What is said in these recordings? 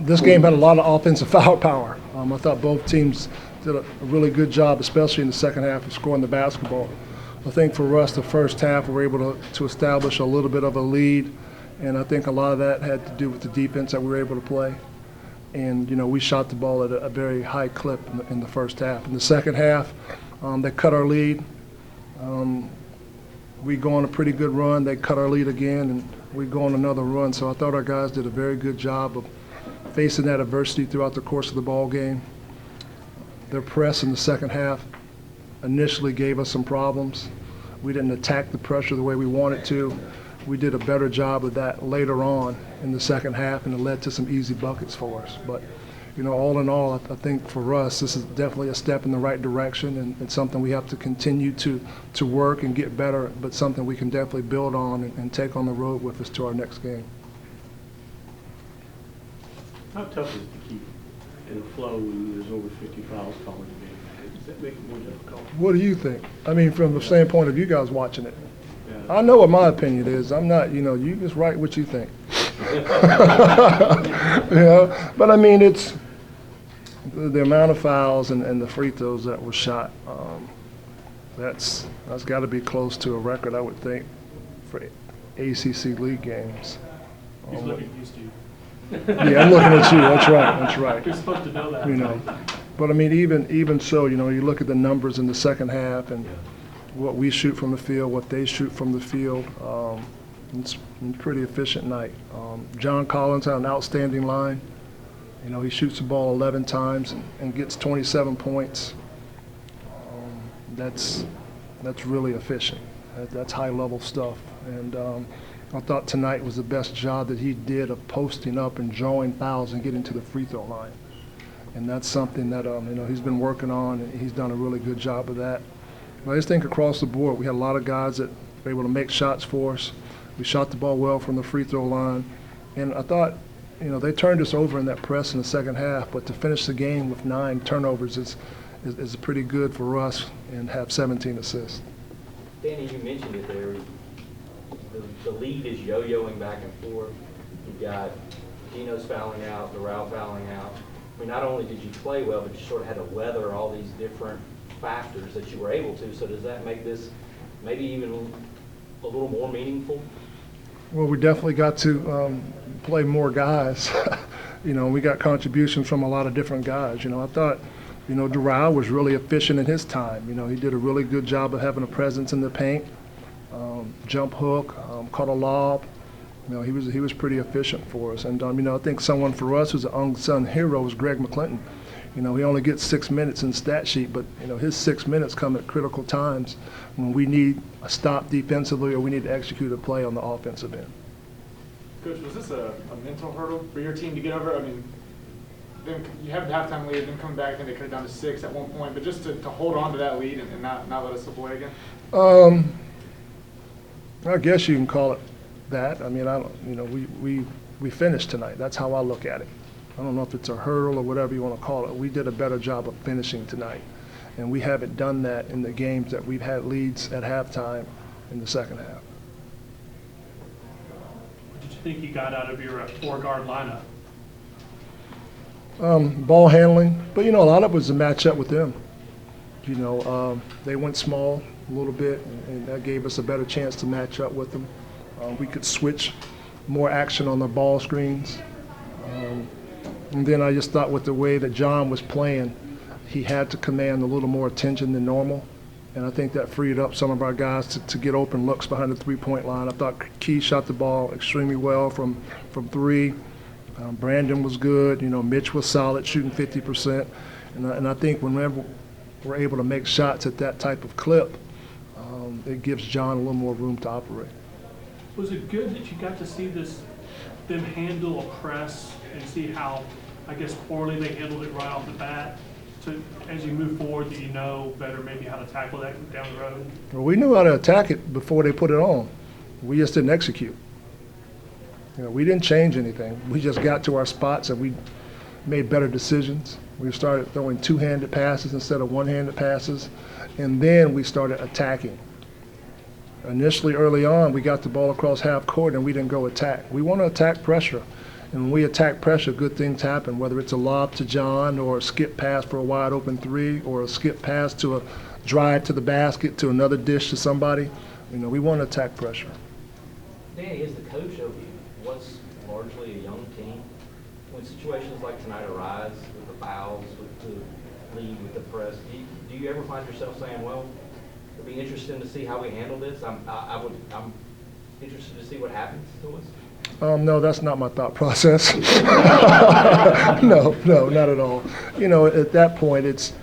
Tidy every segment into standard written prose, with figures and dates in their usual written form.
This game had a lot of offensive firepower. I thought both teams did a really good job, especially in the second half, of scoring the basketball. I think for us, the first half, we were able to establish a little bit of a lead, and I think a lot of that had to do with the defense that we were able to play. And, we shot the ball at a very high clip in the first half. In the second half, they cut our lead. We go on a pretty good run. They cut our lead again, and we go on another run. So I thought our guys did a very good job of facing that adversity throughout the course of the ball game. Their press in the second half initially gave us some problems. We didn't attack the pressure the way we wanted to. We did a better job of that later on in the second half, and it led to some easy buckets for us. But, all in all, I think for us, this is definitely a step in the right direction, and it's something we have to continue to work and get better, but something we can definitely build on and take on the road with us to our next game. How tough is it to keep in the flow when there's over 50 fouls called in the game? Does that make it more difficult? What do you think? I mean, from the standpoint of you guys watching it. Yeah. I know what my opinion is. I'm not, you just write what you think. But I mean, it's the amount of fouls and the free throws that were shot. That's got to be close to a record, I would think, for ACC league games. He's looking at you, Steve. Yeah, I'm looking at you. That's right. You're supposed to know that. But I mean, even so, you look at the numbers in the second half and what we shoot from the field, what they shoot from the field. It's a pretty efficient night. John Collins had an outstanding line. He shoots the ball 11 times and gets 27 points. That's really efficient. That's high-level stuff. And I thought tonight was the best job that he did of posting up and drawing fouls and getting to the free throw line. And that's something that he's been working on, and he's done a really good job of that. But I just think across the board, we had a lot of guys that were able to make shots for us. We shot the ball well from the free throw line. And I thought, they turned us over in that press in the second half, but to finish the game with 9 turnovers is pretty good for us and have 17 assists. Danny, you mentioned it there. The lead is yo-yoing back and forth. You've got Gino's fouling out, Doral fouling out. I mean, not only did you play well, but you sort of had to weather all these different factors that you were able to. So does that make this maybe even a little more meaningful? Well, we definitely got to play more guys. We got contributions from a lot of different guys. I thought, Doral was really efficient in his time. He did a really good job of having a presence in the paint, jump hook, caught a lob. He was pretty efficient for us. And, I think someone for us who's an unsung hero was Greg McClinton. He only gets 6 minutes in the stat sheet, but, his 6 minutes come at critical times when we need a stop defensively or we need to execute a play on the offensive end. Coach, was this a mental hurdle for your team to get over? I mean, then you have the halftime lead, then coming back, I think they cut it down to 6 at one point, but just to hold on to that lead and not let us slip away again? I guess you can call it that. I mean, we finished tonight. That's how I look at it. I don't know if it's a hurdle or whatever you want to call it. We did a better job of finishing tonight, and we haven't done that in the games that we've had leads at halftime in the second half. What did you think you got out of your 4-guard lineup? Ball handling, but a lot of it was a matchup with them. They went small a little bit, and that gave us a better chance to match up with them. We could switch more action on the ball screens. And then I just thought with the way that John was playing, he had to command a little more attention than normal. And I think that freed up some of our guys to get open looks behind the three-point line. I thought Key shot the ball extremely well from 3. Brandon was good. Mitch was solid, shooting 50%. And I think whenever we're able to make shots at that type of clip, it gives John a little more room to operate. Was it good that you got to see them handle a press and see how, I guess, poorly they handled it right off the bat? So as you move forward, do you know better maybe how to tackle that down the road? Well, we knew how to attack it before they put it on. We just didn't execute. We didn't change anything. We just got to our spots and we made better decisions. We started throwing 2-handed passes instead of 1-handed passes, and then we started attacking. Initially, early on, we got the ball across half court and we didn't go attack. We want to attack pressure. And when we attack pressure, good things happen, whether it's a lob to John or a skip pass for a wide open three or a skip pass to a drive to the basket to another dish to somebody. You know, we want to attack pressure. Danny, as the coach of what's largely a young team, when situations like tonight arise with the fouls, with the lead, with the press, do you ever find yourself saying, well, it'll be interesting to see how we handle this? I'm interested to see what happens to us. No, that's not my thought process. No, not at all. You know, at that point, it's,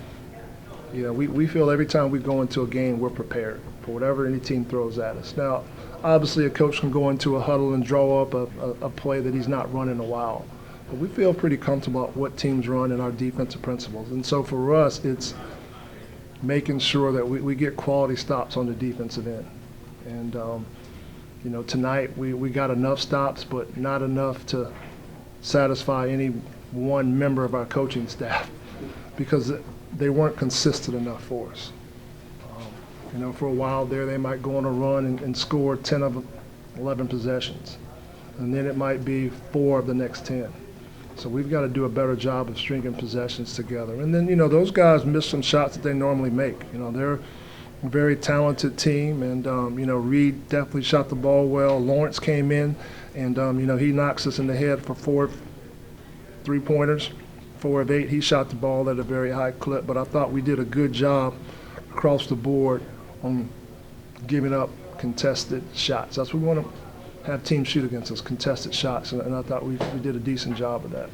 you know, we feel every time we go into a game, we're prepared for whatever any team throws at us. Now, obviously, a coach can go into a huddle and draw up a play that he's not run in a while. But we feel pretty comfortable about what teams run and our defensive principles. And so for us, it's making sure that we get quality stops on the defensive end. And, you know, tonight we got enough stops, but not enough to satisfy any one member of our coaching staff because they weren't consistent enough for us. You know, for a while there, they might go on a run and score 10 of 11 possessions. And then it might be 4 of the next 10. So we've got to do a better job of stringing possessions together. And then, you know, those guys miss some shots that they normally make. You know, they're a very talented team. And, you know, Reed definitely shot the ball well. Lawrence came in, and, you know, he knocks us in the head for 4 3-pointers, 4 of 8. He shot the ball at a very high clip. But I thought we did a good job across the board on giving up contested shots. That's what we want to have teams shoot against us, contested shots, and I thought we did a decent job of that.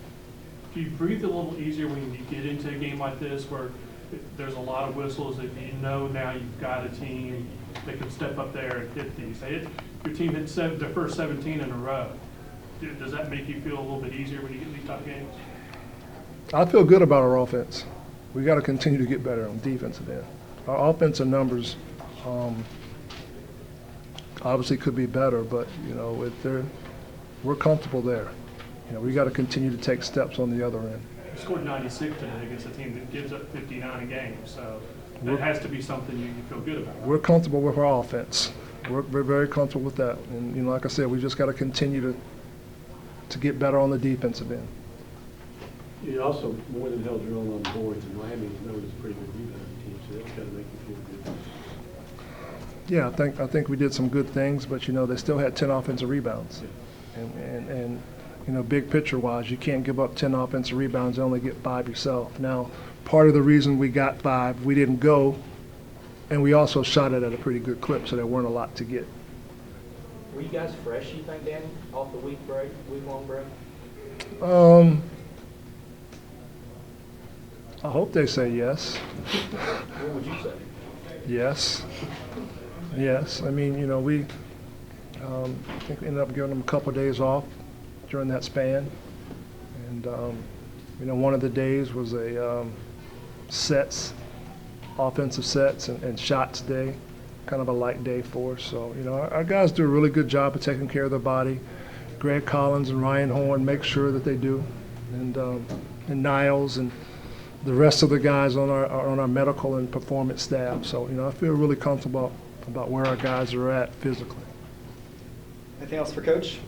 Do you breathe a little easier when you get into a game like this where there's a lot of whistles that you know now you've got a team that can step up there and hit these? Your team hit their first 17 in a row. Does that make you feel a little bit easier when you get in these tough games? I feel good about our offense. We got to continue to get better on defensive end. Our offensive numbers obviously could be better, but, you know, we're comfortable there. You know, we got to continue to take steps on the other end. You scored 96 today against a team that gives up 59 a game, so that has to be something you feel good about. We're comfortable with our offense. We're very comfortable with that. And, you know, like I said, we just got to continue to get better on the defensive end. You also more than held your own on boards, and Miami's known as a pretty good rebound team, so that's got to make you feel good. Yeah, I think we did some good things, but, you know, they still had 10 offensive rebounds. And you know, big picture-wise, you can't give up 10 offensive rebounds and only get 5 yourself. Now, part of the reason we got 5, we didn't go, and we also shot it at a pretty good clip, so there weren't a lot to get. Were you guys fresh, you think, Danny, off the week-long break? I hope they say yes. What would you say? Yes. Yes. I mean, you know, I think we ended up giving them a couple of days off during that span. And, you know, one of the days was a offensive sets and shots day, kind of a light day for us. So, you know, our guys do a really good job of taking care of their body. Greg Collins and Ryan Horn make sure that they do. And Niles and the rest of the guys on our medical and performance staff. So, you know, I feel really comfortable about where our guys are at physically. Anything else for Coach?